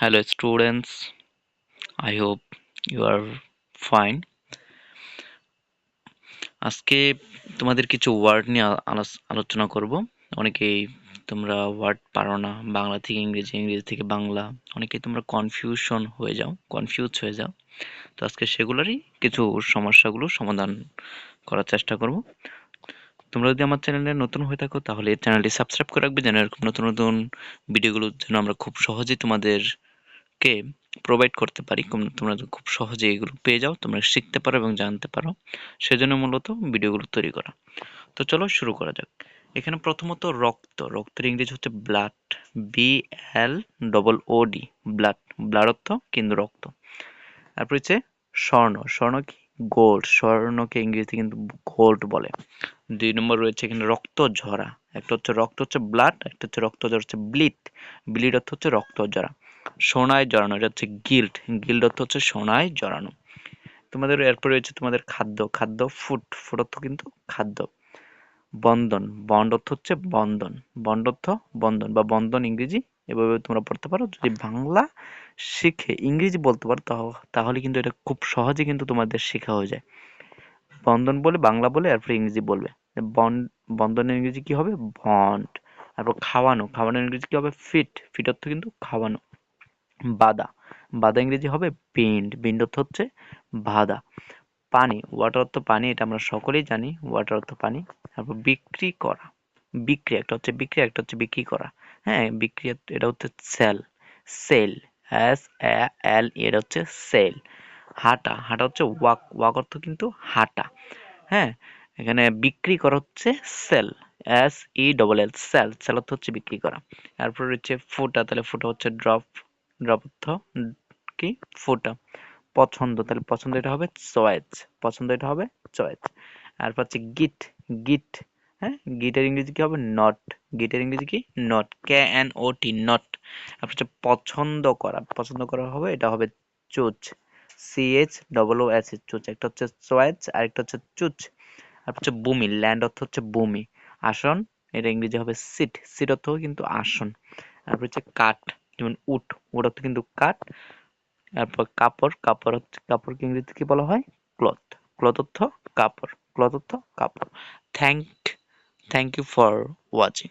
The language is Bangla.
Hello students, I hope you are fine. আজকে তোমাদের কিছু ওয়ার্ড নিয়ে আলোচনা করব। অনেকেই তোমরা ওয়ার্ড পারো না, বাংলা থেকে ইংরেজি, ইংরেজি থেকে বাংলা। অনেকেই তোমরা কনফিউজ হয়ে যাও। তো আজকে সেগুলোরই কিছু সমস্যাগুলো সমাধান করার চেষ্টা করব। তোমরা যদি আমার চ্যানেলে নতুন হয়ে থাকো তাহলে চ্যানেলটি সাবস্ক্রাইব করে রাখবে, যেন এরকম নতুন নতুন ভিডিওগুলো যেন আমরা খুব সহজেই তোমাদের কে প্রোভাইড করতে পারি। তোমরা খুব সহজে এগুলো পেয়ে যাও, তোমরা শিখতে পারো এবং জানতে পারো। সেজন্য মূলত ভিডিওগুলো তৈরি করা। তো চলো শুরু করা যাক। এখানে প্রথমত রক্তের ইংরেজি হচ্ছে ব্লাড, BLOOD, ব্লাড। ব্লাড অর্থ কিন্তু রক্ত। তারপর হচ্ছে স্বর্ণ কি? গোল্ড। স্বর্ণকে ইংরেজিতে কিন্তু গোল্ড বলে। ২ নম্বর রয়েছে এখানে রক্ত ঝরা। একটা হচ্ছে রক্ত হচ্ছে ব্লাড, একটা হচ্ছে রক্ত ঝরা হচ্ছে ব্লিড। ব্লিড অর্থ হচ্ছে রক্ত ঝরা। সোনায় জড়ানো, এটা হচ্ছে গিল্ড। গিল্ড অর্থ হচ্ছে সোনায় জড়ানো। তোমাদের এরপর রয়েছে তোমাদের খাদ্য ফুড। ফুড অর্থ কিন্তু খাদ্য। বন্ড অর্থ হচ্ছে বন্ধন। বন্ড অর্থ বন্ধন বা বন্ধন ইংরেজি। এভাবে তোমরা পড়তে পারো। যদি বাংলা শিখে ইংরেজি বলতে পারো তাহলে কিন্তু এটা খুব সহজে কিন্তু তোমাদের শেখা হয়ে যায়। বন্ধন বলে বাংলা বলে এরপরে ইংরেজি বলবে। বন্ড, বন্ধনের ইংরেজি কি হবে? বন্ড। তারপর খাওয়ানোর ইংরেজি কি হবে? ফিট অর্থ কিন্তু খাওয়ানো। বাদা, বাদা ইংরেজি হবে বিন্ড অর্থ হচ্ছে বাদা। ওয়াটার অর্থ পানি, এটা আমরা সকলেই জানি, ওয়াটার অর্থ পানি। তারপর বিক্রি করা, একটা হচ্ছে বিক্রি করা। হ্যাঁ, এটা হচ্ছে সেল, SAL, এটা হচ্ছে সেল। হাঁটা হচ্ছে ওয়াক অর্থ কিন্তু হাঁটা। হ্যাঁ, এখানে বিক্রি করা হচ্ছে সেল, SELL, অর্থ হচ্ছে বিক্রি করা। তারপর হচ্ছে ফোঁটা, তাহলে ফোঁটা হচ্ছে ড্রপ অর্থ কি? ফোঁটা। তাহলে পছন্দ এটা হবে চয়েস। তারপর হচ্ছে গিট। হ্যাঁ, গিটার ইংরেজি কি হবে? গিটার ইংরেজি কি? KNOT, not. তারপর হচ্ছে পছন্দ করা হবে, এটা হবে চুজ, CHOOS, চুজ। একটা হচ্ছে চয়েস আর একটা হচ্ছে চুজ। আর হচ্ছে ভূমি, ল্যান্ড অর্থ হচ্ছে ভূমি। আসন, এটা ইংরেজি হবে সিট অর্থ কিন্তু আসন। তারপর হচ্ছে কাঠ, যেমন উড অর্থ কিন্তু কাঠ। তারপর কাপড়কে ইংরেজিতে কি বলা হয়? ক্লথ। ক্লথ অর্থ কাপড়। Thank thank you for watching.